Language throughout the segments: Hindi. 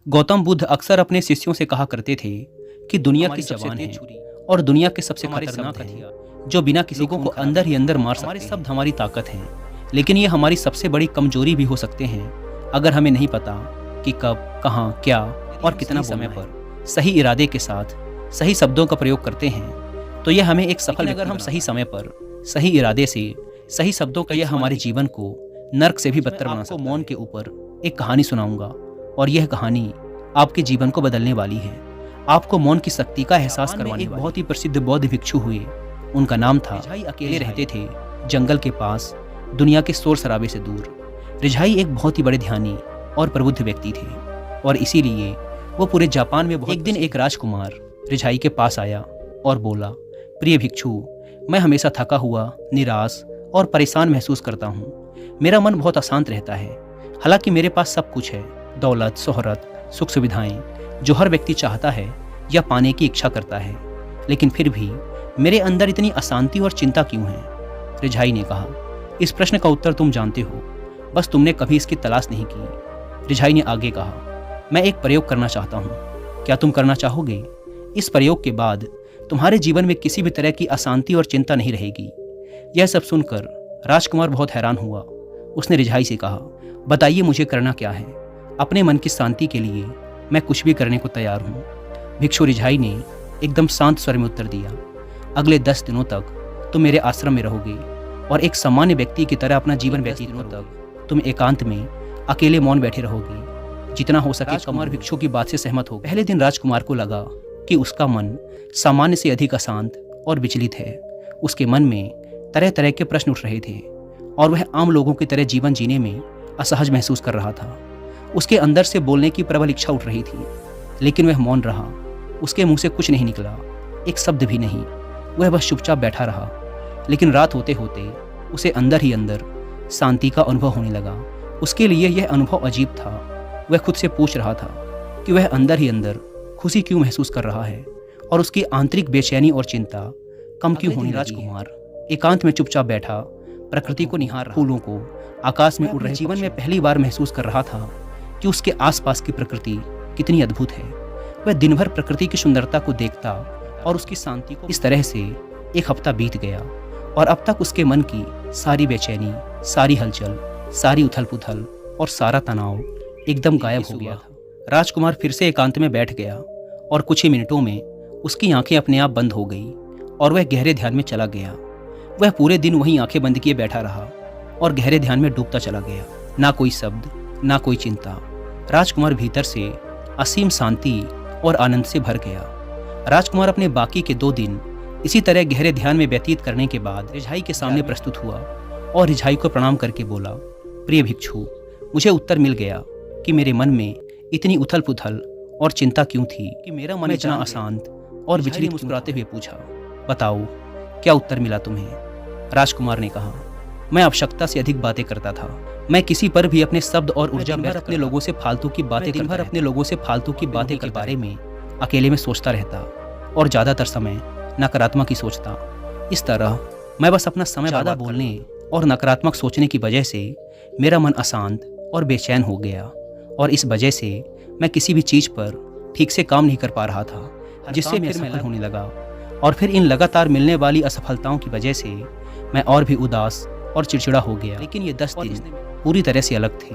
गौतम बुद्ध अक्सर अपने शिष्यों से कहा करते थे कि दुनिया की जबान है और दुनिया के सबसे खतरनाक हथियार जो बिना किसी लोगों को अंदर ही अंदर मार सकते हैं। हमारे शब्द हमारी ताकत है, लेकिन ये हमारी सबसे बड़ी कमजोरी भी हो सकते हैं अगर हमें नहीं पता कि कब, कहाँ, क्या और कितना समय पर सही इरादे के साथ सही शब्दों का प्रयोग करते हैं तो यह हमें एक सफल। अगर हम सही समय पर सही इरादे से सही शब्दों का यह हमारे जीवन को नर्क से भी बदतर बना सकता है। मौन के ऊपर एक कहानी सुनाऊंगा और यह कहानी आपके जीवन को बदलने वाली है। आपको मौन की शक्ति का एहसास करवाने एक बहुत ही प्रसिद्ध बौद्ध भिक्षु हुए। उनका नाम था रिझाई। अकेले रहते थे जंगल के पास, दुनिया के शोर शराबे से दूर। रिझाई एक बहुत ही बड़े ध्यानी और प्रबुद्ध व्यक्ति थे और इसीलिए वो पूरे जापान में एक दिन एक राजकुमार रिझाई के पास आया और बोला, प्रिय भिक्षु, मैं हमेशा थका हुआ, निराश और परेशान महसूस करता हूँ। मेरा मन बहुत अशांत रहता है। हालांकि मेरे पास सब कुछ है, दौलत, शोहरत, सुख सुविधाएं जो हर व्यक्ति चाहता है या पाने की इच्छा करता है, लेकिन फिर भी मेरे अंदर इतनी अशांति और चिंता क्यों है? रिझाई ने कहा, इस प्रश्न का उत्तर तुम जानते हो, बस तुमने कभी इसकी तलाश नहीं की। रिझाई ने आगे कहा, मैं एक प्रयोग करना चाहता हूँ, क्या तुम करना चाहोगे? इस प्रयोग के बाद तुम्हारे जीवन में किसी भी तरह की अशांति और चिंता नहीं रहेगी। यह सब सुनकर राजकुमार बहुत हैरान हुआ। उसने रिझाई से कहा, बताइए मुझे करना क्या है? अपने मन की शांति के लिए मैं कुछ भी करने को तैयार हूँ। भिक्षु रिझाई ने एकदम शांत स्वर में उत्तर दिया, अगले 10 दिनों तक तुम मेरे आश्रम में रहोगे और एक सामान्य व्यक्ति की तरह अपना जीवन व्यतीत दिनों तक तुम एकांत में अकेले मौन बैठे रहोगे। जितना हो सके। राजकुमार भिक्षु की बात से सहमत हो। पहले दिन राजकुमार को लगा कि उसका मन सामान्य से अधिक अशांत और विचलित है। उसके मन में तरह तरह के प्रश्न उठ रहे थे और वह आम लोगों की तरह जीवन जीने में असहज महसूस कर रहा था। उसके अंदर से बोलने की प्रबल इच्छा उठ रही थी, लेकिन वह मौन रहा। उसके मुंह से कुछ नहीं निकला, एक शब्द भी नहीं। वह बस चुपचाप बैठा रहा। लेकिन रात होते होते उसे अंदर ही अंदर शांति का अनुभव होने लगा। उसके लिए यह अनुभव अजीब था। वह खुद से पूछ रहा था कि वह अंदर ही अंदर खुशी क्यों महसूस कर रहा है और उसकी आंतरिक बेचैनी और चिंता कम क्यों होने लगी। राजकुमार एकांत में चुपचाप बैठा, प्रकृति को निहार, फूलों को आकाश में उड़ रहे। जीवन में पहली बार महसूस कर रहा था कि उसके आसपास की प्रकृति कितनी अद्भुत है। वह दिन भर प्रकृति की सुंदरता को देखता और उसकी शांति को। इस तरह से एक हफ्ता बीत गया और अब तक उसके मन की सारी बेचैनी, सारी हलचल, सारी उथल पुथल और सारा तनाव एकदम गायब हो गया था। राजकुमार फिर से एकांत में बैठ गया और कुछ ही मिनटों में उसकी आंखें अपने आप बंद हो गई और वह गहरे ध्यान में चला गया। वह पूरे दिन वहीं आंखें बंद किए बैठा रहा और गहरे ध्यान में डूबता चला गया। ना कोई शब्द, ना कोई चिंता। राजकुमार भीतर से असीम शांति और आनंद से भर गया। राजकुमार अपने बाकी के 2 दिन इसी तरह गहरे ध्यान में व्यतीत करने के बाद रिझाई के सामने प्रस्तुत हुआ और रिझाई को प्रणाम करके बोला, प्रिय भिक्षु, मुझे उत्तर मिल गया कि मेरे मन में इतनी उथल पुथल और चिंता क्यों थी कि मेरा मन इतना अशांत और विचलित। मुस्कुराते हुए पूछा, बताओ क्या उत्तर मिला तुम्हें? राजकुमार ने कहा, मैं आवश्यकता से अधिक बातें करता था। मैं किसी पर भी अपने शब्द और ऊर्जा पर अपने लोगों से फालतू की बातें के बारे में अकेले में सोचता रहता और ज्यादातर समय नकारात्मक ही सोचता। इस तरह मैं बस अपना समय ज्यादा बोलने और नकारात्मक सोचने की वजह से मेरा मन अशांत और बेचैन हो गया और इस वजह से मैं किसी भी चीज पर ठीक से काम नहीं कर पा रहा था, जिससे मैं असफल होने लगा। और फिर इन लगातार मिलने वाली असफलताओं की वजह से मैं और भी उदास और चिड़चिड़ा हो गया। लेकिन ये 10 दिन पूरी तरह से अलग थे।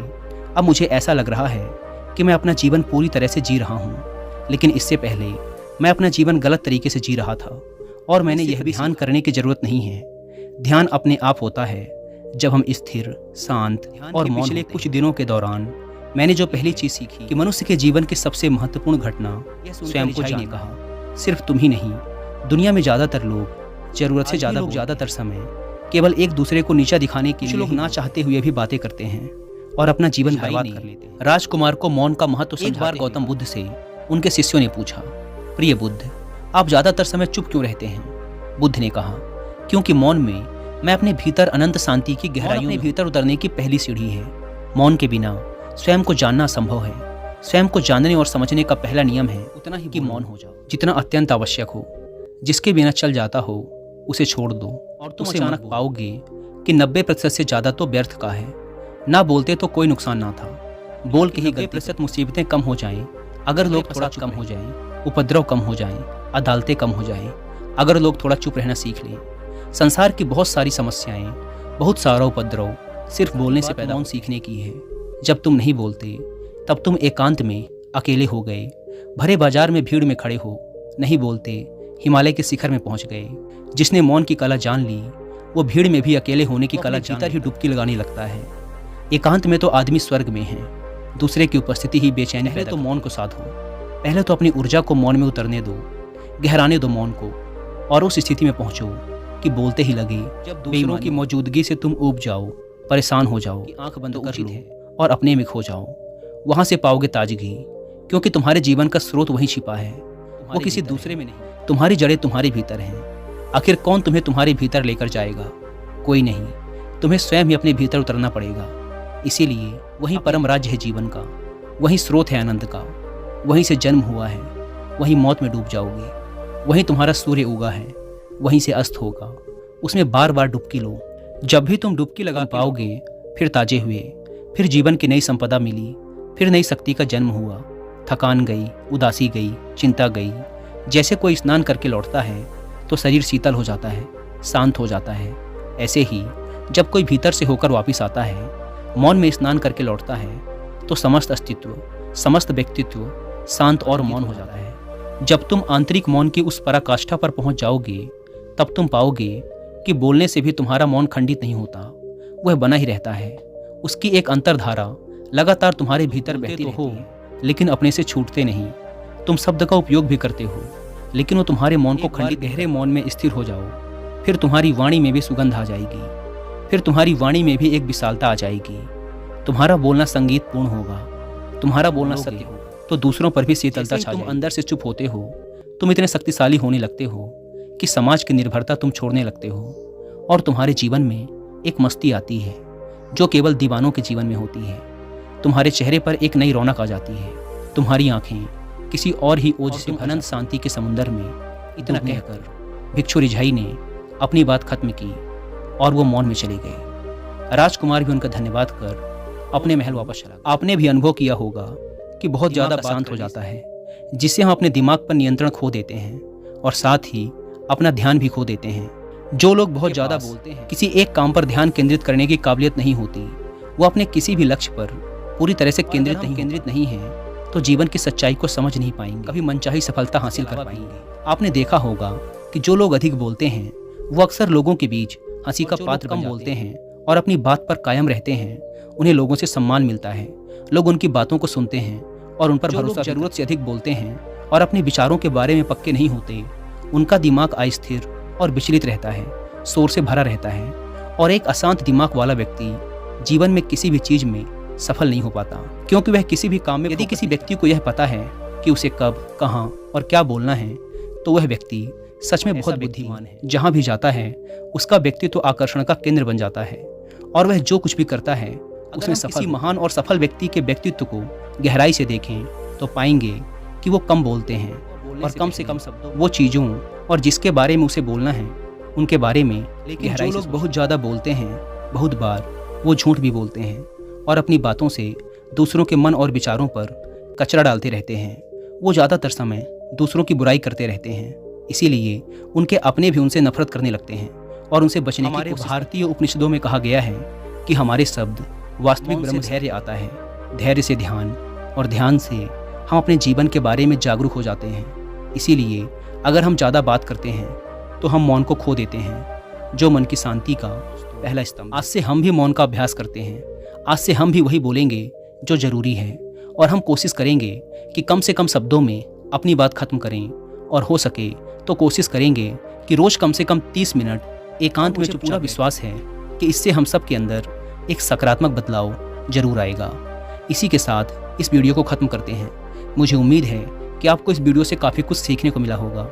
अब मुझे ऐसा लग रहा है कि मैं अपना जीवन पूरी तरह से जी रहा हूँ, लेकिन इससे पहले मैं अपना जीवन गलत तरीके से जी रहा था। और मैंने यह भी ध्यान करने की जरूरत नहीं है। ध्यान अपने आप होता है जब हम स्थिर, शांत और मौन। पिछले कुछ दिनों के दौरान मैंने जो पहली चीज सीखी कि मनुष्य के जीवन की सबसे महत्वपूर्ण घटना स्वयं को जानना। ने कहा, सिर्फ तुम ही नहीं, दुनिया में ज्यादातर लोग जरूरत से ज्यादातर समय केवल एक दूसरे को नीचा दिखाने के लिए लोग ना चाहते हुए भी बातें करते हैं और अपना जीवन बर्बाद कर लेते हैं। राजकुमार को मौन का महत्व एक बार गौतम बुद्ध से उनके शिष्यों ने पूछा, प्रिय बुद्ध, आप ज्यादातर समय चुप क्यों रहते हैं? बुद्ध ने कहा, क्योंकि मौन में मैं अपने भीतर अनंत शांति की गहराइयों में भीतर उतरने की पहली सीढ़ी है। मौन के बिना स्वयं को जानना संभव है। स्वयं को जानने और समझने का पहला नियम है उतना ही कि मौन हो जाओ जितना अत्यंत आवश्यक हो। जिसके बिना चल जाता हो उसे छोड़ दो और तुम अचानक पाओगे कि 90% से ज्यादा तो व्यर्थ का है। ना बोलते तो कोई नुकसान ना था, बोल के ही 90% मुसीबतें कम हो जाएं, अगर लोग थोड़ा कम हो जाएं, उपद्रव कम हो जाएं, अदालतें कम हो जाएं, अगर लोग थोड़ा चुप रहना सीख लें। संसार की बहुत सारी समस्याएं, बहुत सारा उपद्रव सिर्फ बोलने से पैदा सीखने की है। जब तुम नहीं बोलते तब तुम एकांत में अकेले हो गए, भरे बाजार में भीड़ में खड़े हो, नहीं बोलते हिमालय के शिखर में पहुंच गए। जिसने मौन की कला जान ली वो भीड़ में भी अकेले होने की कला भीतर ही डुबकी लगाने लगता है। एकांत में तो आदमी स्वर्ग में है, दूसरे की उपस्थिति ही बेचैनी है। तो मौन को साधो, पहले तो अपनी ऊर्जा को मौन में उतरने दो, गहराने दो मौन को, और उस स्थिति में पहुंचो कि बोलते ही लगे। जब दूसरों की मौजूदगी से तुम ऊब जाओ, परेशान हो जाओ, आंख बंद कर लो और अपने में खो जाओ, वहां से पाओगे ताजगी, क्योंकि तुम्हारे जीवन का स्रोत वहीं छिपा है, वो किसी दूसरे में नहीं। तुम्हारी जड़ें तुम्हारे भीतर हैं। आखिर कौन तुम्हें तुम्हारे भीतर लेकर जाएगा? कोई नहीं, तुम्हें स्वयं ही अपने भीतर उतरना पड़ेगा। इसीलिए वही परम राज्य है जीवन का, वही स्रोत है आनंद का, वहीं से जन्म हुआ है, वहीं मौत में डूब जाओगे, वहीं तुम्हारा सूर्य उगा है, वहीं से अस्त होगा। उसमें बार बार डुबकी लो। जब भी तुम डुबकी लगा पाओगे, फिर ताजे हुए, फिर जीवन की नई संपदा मिली, फिर नई शक्ति का जन्म हुआ। थकान गई, उदासी गई, चिंता गई। जैसे कोई स्नान करके लौटता है तो शरीर शीतल हो जाता है, शांत हो जाता है। ऐसे ही जब कोई भीतर से होकर वापस आता है, मौन में स्नान करके लौटता है, तो समस्त अस्तित्व, समस्त व्यक्तित्व शांत और मौन हो जाता है। जब तुम आंतरिक मौन की उस पराकाष्ठा पर पहुंच जाओगे, तब तुम पाओगे कि बोलने से भी तुम्हारा मौन खंडित नहीं होता, वह बना ही रहता है। उसकी एक अंतर्धारा लगातार तुम्हारे भीतर बहती हो, लेकिन अपने से छूटते नहीं। तुम शब्द का उपयोग भी करते हो, लेकिन वो तुम्हारे मौन को खंडित। गहरे मौन में स्थिर हो जाओ, फिर तुम्हारी वाणी में भी सुगंध आ जाएगी, फिर तुम्हारी वाणी में भी एक विशालता आ जाएगी। तुम्हारा बोलना संगीत पूर्ण होगा, तुम्हारा बोलना सत्य हो तो दूसरों पर भी शीतलता छा जाएगी। तुम अंदर से चुप होते हो, तुम इतने शक्तिशाली होने लगते हो कि समाज की निर्भरता तुम छोड़ने लगते हो, और तुम्हारे जीवन में एक मस्ती आती है जो केवल दीवानों के जीवन में होती है। तुम्हारे चेहरे पर एक नई रौनक आ जाती है। तुम्हारी आंखें किसी और ही ओज से अनंत शांति के समुंदर में। इतना कहकर भिक्षु रिझाई ने अपनी बात खत्म की और वो मौन में चले गए। राजकुमार भी उनका धन्यवाद कर अपने महल वापस चला। आपने भी अनुभव किया होगा कि बहुत ज़्यादा शांत हो जाता है, जिससे हम अपने दिमाग पर नियंत्रण खो देते हैं और साथ ही अपना ध्यान भी खो देते हैं। जो लोग बहुत ज़्यादा बोलते हैं, किसी एक काम पर ध्यान केंद्रित करने की काबिलियत नहीं होती, वो अपने किसी भी लक्ष्य पर पूरी तरह से केंद्रित नहीं है, तो जीवन की सच्चाई को समझ नहीं पाएंगे, कभी मनचाही सफलता हासिल कर पाएंगे। आपने देखा होगा कि जो लोग अधिक बोलते हैं वो अक्सर लोगों के बीच हंसी का पात्र कम बोलते हैं और अपनी बात पर कायम रहते हैं। उन्हें लोगों से सम्मान मिलता है, लोग उनकी बातों को सुनते हैं और उन पर भरोसा। जरूरत से अधिक बोलते हैं और अपने विचारों के बारे में पक्के नहीं होते, उनका दिमाग अस्थिर और विचलित रहता है, शोर से भरा रहता है, और एक अशांत दिमाग वाला व्यक्ति जीवन में किसी भी चीज में सफल नहीं हो पाता, क्योंकि वह किसी भी काम में। यदि किसी व्यक्ति को यह पता है कि उसे कब, कहां और क्या बोलना है, तो वह व्यक्ति सच में बहुत बुद्धिमान है। जहां भी जाता है उसका व्यक्तित्व तो आकर्षण का केंद्र बन जाता है, और वह जो कुछ भी करता है उसमें सफल। किसी महान और सफल व्यक्ति के व्यक्तित्व को गहराई से देखें तो पाएंगे कि वो कम बोलते हैं और कम से कम शब्दों वो चीज़ों और जिसके बारे में उसे बोलना है उनके बारे में। लेकिन जो लोग बहुत ज़्यादा बोलते हैं, बहुत बार वो झूठ भी बोलते हैं और अपनी बातों से दूसरों के मन और विचारों पर कचरा डालते रहते हैं। वो ज़्यादातर समय दूसरों की बुराई करते रहते हैं, इसीलिए उनके अपने भी उनसे नफरत करने लगते हैं और उनसे बचने की कोशिश। भारतीय उपनिषदों में कहा गया है कि हमारे शब्द वास्तविक ब्रह्म। धैर्य आता है, धैर्य से ध्यान, और ध्यान से हम अपने जीवन के बारे में जागरूक हो जाते हैं। इसीलिए अगर हम ज़्यादा बात करते हैं तो हम मौन को खो देते हैं, जो मन की शांति का पहला स्तंभ। आज से हम भी मौन का अभ्यास करते हैं। आज से हम भी वही बोलेंगे जो ज़रूरी है, और हम कोशिश करेंगे कि कम से कम शब्दों में अपनी बात खत्म करें, और हो सके तो कोशिश करेंगे कि रोज़ कम से कम 30 मिनट एकांत में। पूरा विश्वास है कि इससे हम सब के अंदर एक सकारात्मक बदलाव जरूर आएगा। इसी के साथ इस वीडियो को ख़त्म करते हैं। मुझे उम्मीद है कि आपको इस वीडियो से काफ़ी कुछ सीखने को मिला होगा।